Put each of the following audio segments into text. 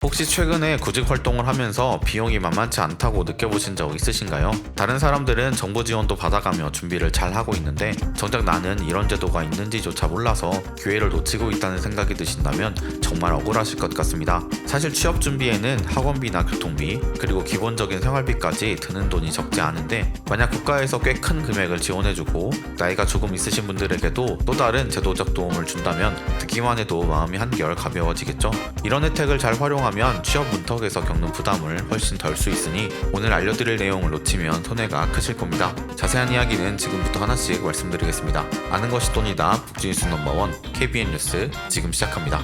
혹시 최근에 구직 활동을 하면서 비용이 만만치 않다고 느껴보신 적 있으신가요? 다른 사람들은 정부 지원도 받아가며 준비를 잘 하고 있는데 정작 나는 이런 제도가 있는지조차 몰라서 기회를 놓치고 있다는 생각이 드신다면 정말 억울하실 것 같습니다. 사실 취업 준비에는 학원비나 교통비 그리고 기본적인 생활비까지 드는 돈이 적지 않은데 만약 국가에서 꽤 큰 금액을 지원해주고 나이가 조금 있으신 분들에게도 또 다른 제도적 도움을 준다면 듣기만 해도 마음이 한결 가벼워지겠죠? 이런 혜택을 잘 활용하면 취업 문턱에서 겪는 부담을 훨씬 덜 수 있으니 오늘 알려드릴 내용을 놓치면 손해가 크실 겁니다. 자세한 이야기는 지금부터 하나씩 말씀드리겠습니다. 아는 것이 돈이다. 북주뉴스 넘버원 KBN 뉴스 지금 시작합니다.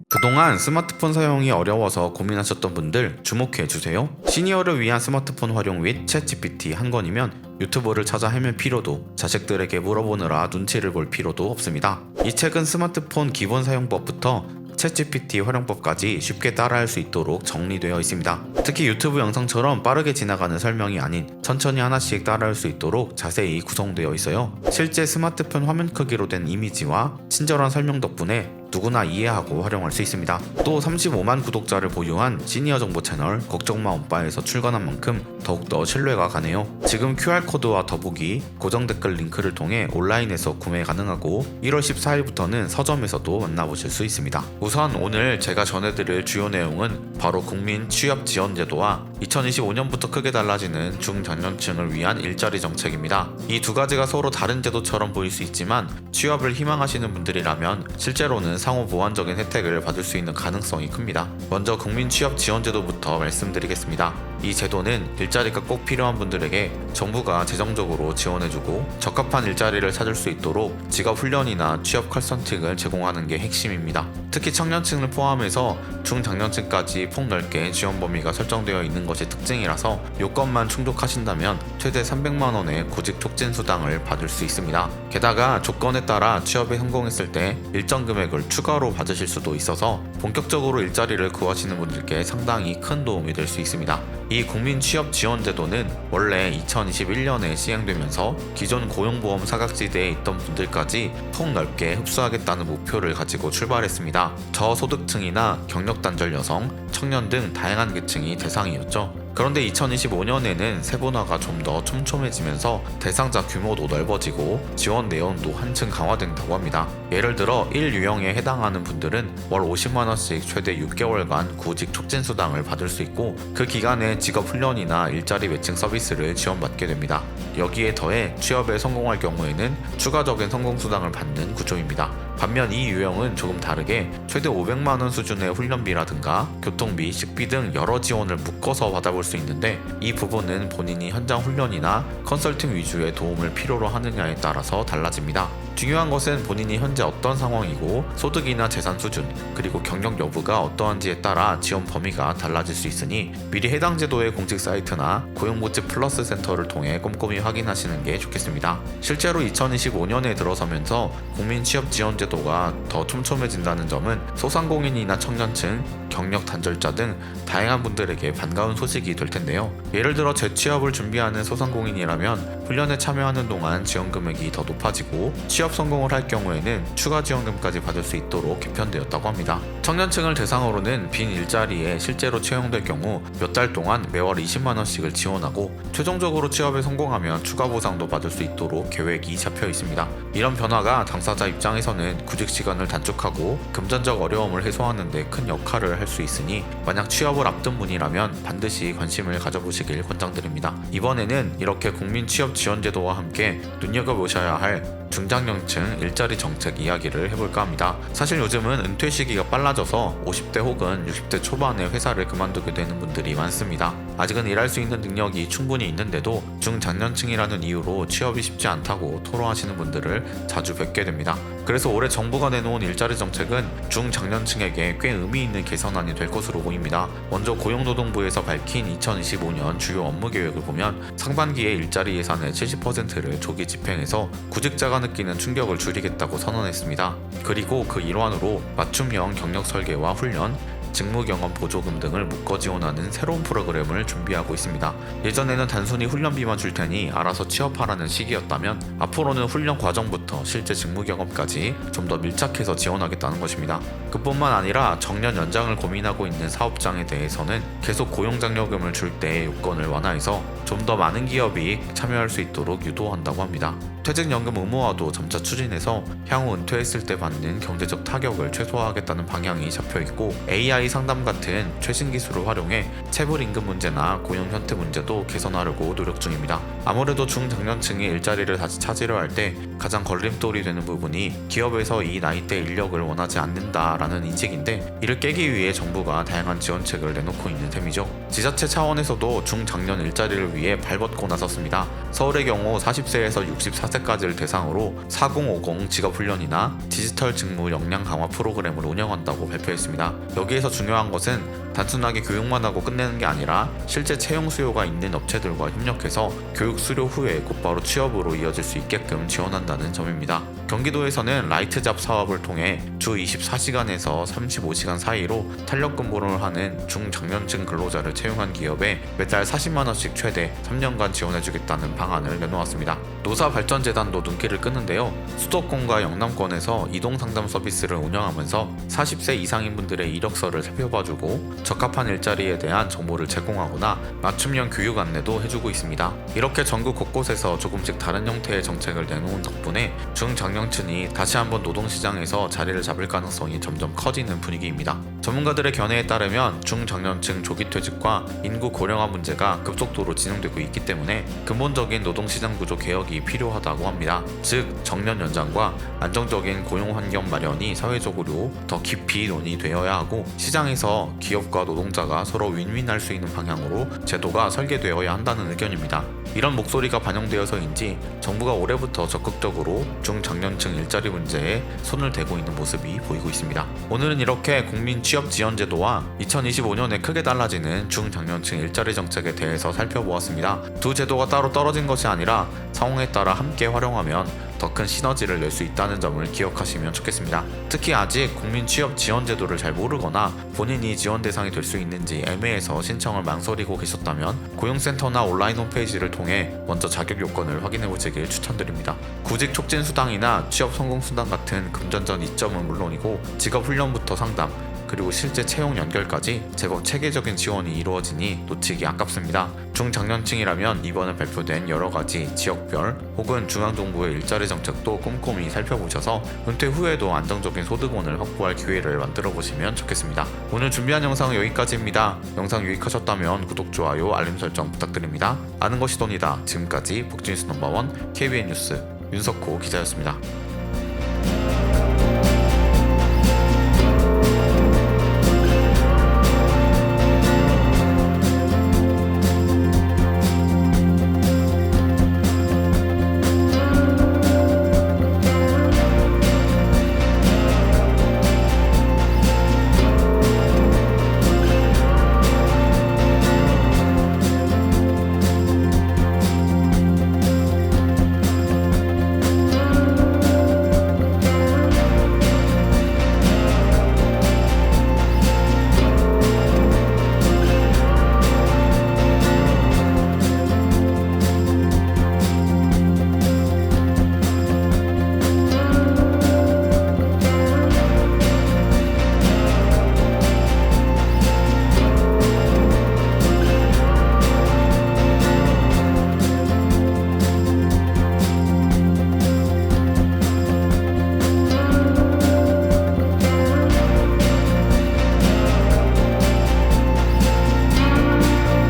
그동안 스마트폰 사용이 어려워서 고민하셨던 분들 주목해주세요. 시니어를 위한 스마트폰 활용 및 챗GPT 한 권이면 유튜브를 찾아 헤맬 필요도, 자식들에게 물어보느라 눈치를 볼 필요도 없습니다. 이 책은 스마트폰 기본 사용법부터 챗GPT 활용법까지 쉽게 따라할 수 있도록 정리되어 있습니다. 특히 유튜브 영상처럼 빠르게 지나가는 설명이 아닌 천천히 하나씩 따라할 수 있도록 자세히 구성되어 있어요. 실제 스마트폰 화면 크기로 된 이미지와 친절한 설명 덕분에 누구나 이해하고 활용할 수 있습니다. 또 35만 구독자를 보유한 시니어 정보 채널 걱정마 엄빠에서 출간한 만큼 더욱더 신뢰가 가네요. 지금 QR코드와 더보기, 고정 댓글 링크를 통해 온라인에서 구매 가능하고 1월 14일부터는 서점에서도 만나보실 수 있습니다. 우선 오늘 제가 전해드릴 주요 내용은 바로 국민 취업 지원 제도와 2025년부터 크게 달라지는 중장년층을 위한 일자리 정책입니다. 이 두 가지가 서로 다른 제도처럼 보일 수 있지만 취업을 희망하시는 분들이라면 실제로는 상호 보완적인 혜택을 받을 수 있는 가능성이 큽니다. 먼저 국민 취업 지원 제도부터 말씀드리겠습니다. 이 제도는 일자리가 꼭 필요한 분들에게 정부가 재정적으로 지원해주고 적합한 일자리를 찾을 수 있도록 직업 훈련이나 취업 컨설팅을 제공하는 게 핵심입니다. 특히 청년층을 포함해서 중장년층까지 폭넓게 지원 범위가 설정되어 있는 것이 특징이라서 요건만 충족하신다면 최대 300만 원의 구직 촉진 수당을 받을 수 있습니다. 게다가 조건에 따라 취업에 성공했을 때 일정 금액을 추가로 받으실 수도 있어서 본격적으로 일자리를 구하시는 분들께 상당히 큰 도움이 될 수 있습니다. 이 국민 취업 지원 제도는 원래 2021년에 시행되면서 기존 고용보험 사각지대에 있던 분들까지 폭넓게 흡수하겠다는 목표를 가지고 출발했습니다. 저소득층이나 경력단절 여성, 청년 등 다양한 계층이 대상이었죠. 그런데 2025년에는 세분화가 좀 더 촘촘해지면서 대상자 규모도 넓어지고 지원 내용도 한층 강화된다고 합니다. 예를 들어 1유형에 해당하는 분들은 월 50만원씩 최대 6개월간 구직 촉진 수당을 받을 수 있고 그 기간에 직업 훈련이나 일자리 매칭 서비스를 지원받게 됩니다. 여기에 더해 취업에 성공할 경우에는 추가적인 성공 수당을 받는 구조입니다. 반면 이 유형은 조금 다르게 최대 500만원 수준의 훈련비라든가 교통비, 식비 등 여러 지원을 묶어서 받아볼 수 있는데 이 부분은 본인이 현장 훈련이나 컨설팅 위주의 도움을 필요로 하느냐에 따라서 달라집니다. 중요한 것은 본인이 현재 어떤 상황이고 소득이나 재산 수준 그리고 경력 여부가 어떠한지에 따라 지원 범위가 달라질 수 있으니 미리 해당 제도의 공식 사이트나 고용복지 플러스 센터를 통해 꼼꼼히 확인하시는 게 좋겠습니다. 실제로 2025년에 들어서면서 국민 취업 지원 제도가 더 촘촘해진다는 점은 소상공인이나 청년층, 경력 단절자 등 다양한 분들에게 반가운 소식이 될 텐데요. 예를 들어 재취업을 준비하는 소상공인이라면 훈련에 참여하는 동안 지원 금액이 더 높아지고 취업 성공을 할 경우에는 추가 지원금까지 받을 수 있도록 개편되었다고 합니다. 청년층을 대상으로는 빈 일자리에 실제로 채용될 경우 몇 달 동안 매월 20만원씩을 지원하고 최종적으로 취업에 성공하면 추가 보상도 받을 수 있도록 계획이 잡혀 있습니다. 이런 변화가 당사자 입장에서는 구직 시간을 단축하고 금전적 어려움을 해소하는 데 큰 역할을 할 수 있으니 만약 취업을 앞둔 분이라면 반드시 관심을 가져보시길 권장드립니다. 이번에는 이렇게 국민 취업 지원 제도와 함께 눈여겨보셔야 할 중장년층 일자리 정책 이야기를 해볼까 합니다. 사실 요즘은 은퇴 시기가 빨라져서 50대 혹은 60대 초반에 회사를 그만두게 되는 분들이 많습니다. 아직은 일할 수 있는 능력이 충분히 있는데도 중장년층이라는 이유로 취업이 쉽지 않다고 토로하시는 분들을 자주 뵙게 됩니다. 그래서 올해 정부가 내놓은 일자리 정책은 중장년층에게 꽤 의미 있는 개선안이 될 것으로 보입니다. 먼저 고용노동부에서 밝힌 2025년 주요 업무 계획을 보면 상반기에 일자리 예산의 70%를 조기 집행해서 구직자가 느끼는 충격을 줄이겠다고 선언했습니다. 그리고 그 일환으로 맞춤형 경력 설계와 훈련, 직무 경험 보조금 등을 묶어 지원하는 새로운 프로그램을 준비하고 있습니다. 예전에는 단순히 훈련비만 줄 테니 알아서 취업하라는 시기였다면 앞으로는 훈련 과정부터 실제 직무 경험까지 좀 더 밀착해서 지원하겠다는 것입니다. 그뿐만 아니라 정년 연장을 고민하고 있는 사업장에 대해서는 계속 고용장려금을 줄 때의 요건을 완화해서 좀 더 많은 기업이 참여할 수 있도록 유도한다고 합니다. 퇴직연금 의무화도 점차 추진해서 향후 은퇴했을 때 받는 경제적 타격을 최소화하겠다는 방향이 잡혀있고, AI 상담 같은 최신 기술을 활용해 체불임금 문제나 고용 현태 문제도 개선하려고 노력 중입니다. 아무래도 중장년층이 일자리를 다시 찾으려 할 때 가장 걸림돌이 되는 부분이 기업에서 이 나이대 인력을 원하지 않는다라는 인식인데, 이를 깨기 위해 정부가 다양한 지원책을 내놓고 있는 셈이죠. 지자체 차원에서도 중장년 일자리를 위해 발벗고 나섰습니다. 서울의 경우 40세에서 64세까지를 대상으로 4050 직업훈련이나 디지털 직무 역량 강화 프로그램을 운영한다고 발표했습니다. 여기에서 중요한 것은 단순하게 교육만 하고 끝내는 게 아니라 실제 채용 수요가 있는 업체들과 협력해서 교육 수료 후에 곧바로 취업으로 이어질 수 있게끔 지원한다는 점입니다. 경기도에서는 라이트잡 사업을 통해 주 24시간에서 35시간 사이로 탄력 근무를 하는 중장년층 근로자를 채용한 기업에 매달 40만원씩 최대 3년간 지원해주겠다는 방안을 내놓았습니다. 노사발전재단도 눈길을 끄는데요. 수도권과 영남권에서 이동상담 서비스를 운영하면서 40세 이상인 분들의 이력서를 살펴봐주고 적합한 일자리에 대한 정보를 제공하거나 맞춤형 교육 안내도 해주고 있습니다. 이렇게 전국 곳곳에서 조금씩 다른 형태의 정책을 내놓은 덕분에 중장년층이 다시 한번 노동시장에서 자리를 잡을 가능성이 점점 커지는 분위기입니다. 전문가들의 견해에 따르면 중장년층 조기퇴직과 인구 고령화 문제가 급속도로 진행되고 있기 때문에 근본적인 노동시장 구조 개혁이 필요하다고 합니다. 즉, 정년 연장과 안정적인 고용 환경 마련이 사회적으로 더 깊이 논의되어야 하고, 시장에서 기업과 노동자가 서로 윈윈할 수 있는 방향으로 제도가 설계되어야 한다는 의견입니다. 이런 목소리가 반영되어서인지 정부가 올해부터 적극적으로 중장년층 일자리 문제에 손을 대고 있는 모습이 보이고 있습니다. 오늘은 이렇게 국민 취업 지원 제도와 2025년에 크게 달라지는 중장년층 일자리 정책에 대해서 살펴보았습니다. 두 제도가 따로 떨어진 것이 아니라 상황에 따라 함께 활용하면 더 큰 시너지를 낼 수 있다는 점을 기억하시면 좋겠습니다. 특히 아직 국민 취업 지원 제도를 잘 모르거나 본인이 지원 대상이 될 수 있는지 애매해서 신청을 망설이고 계셨다면 고용센터나 온라인 홈페이지를 통해 먼저 자격 요건을 확인해 보시길 추천드립니다. 구직 촉진 수당이나 취업 성공 수당 같은 금전적 이점은 물론이고 직업 훈련부터 상담, 그리고 실제 채용 연결까지 제법 체계적인 지원이 이루어지니 놓치기 아깝습니다. 중장년층이라면 이번에 발표된 여러가지 지역별 혹은 중앙정부의 일자리 정책도 꼼꼼히 살펴보셔서 은퇴 후에도 안정적인 소득원을 확보할 기회를 만들어 보시면 좋겠습니다. 오늘 준비한 영상은 여기까지입니다. 영상 유익하셨다면 구독, 좋아요, 알림 설정 부탁드립니다. 아는 것이 돈이다. 지금까지 복진뉴스 넘버원 KBN 뉴스 윤석호 기자였습니다.